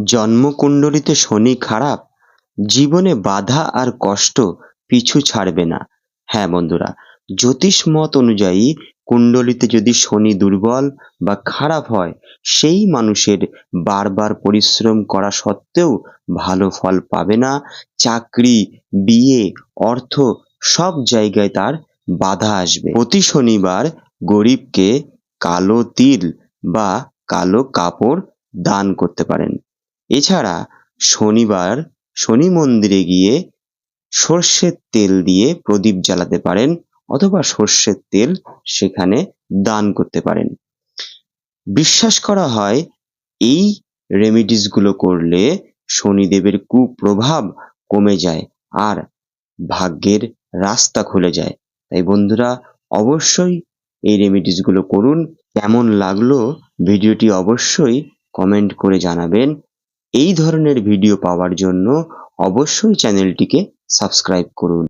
জন্মকুণ্ডলিতে শনি খারাপ, জীবনে বাধা আর কষ্ট পিছু ছাড়বে না। হ্যাঁ বন্ধুরা, জ্যোতিষ মত অনুযায়ী কুণ্ডলিতে যদি শনি দুর্বল বা খারাপ হয়, সেই মানুষের বারবার পরিশ্রম করা সত্ত্বেও ভালো ফল পাবে না। চাকরি, বিয়ে, অর্থ সব জায়গায় তার বাধা আসবে। প্রতি শনিবার গরিবকে কালো তিল বা কালো কাপড় দান করতে পারেন। এছাড়া শনিবার শনি মন্দিরে গিয়ে সর্ষের তেল দিয়ে প্রদীপ জ্বালাতে পারেন, অথবা সর্ষের তেল সেখানে দান করতে পারেন। বিশ্বাস করা হয় এই রেমিডিস গুলো করলে শনিদেবের কুপ্রভাব কমে যায় আর ভাগ্যের রাস্তা খুলে যায়। তাই বন্ধুরা, অবশ্যই এই রেমিডিস গুলো করুন। কেমন লাগলো ভিডিওটি অবশ্যই কমেন্ট করে জানাবেন। এই ধরনের ভিডিও পাওয়ার জন্য অবশ্যই চ্যানেলটিকে সাবস্ক্রাইব করুন।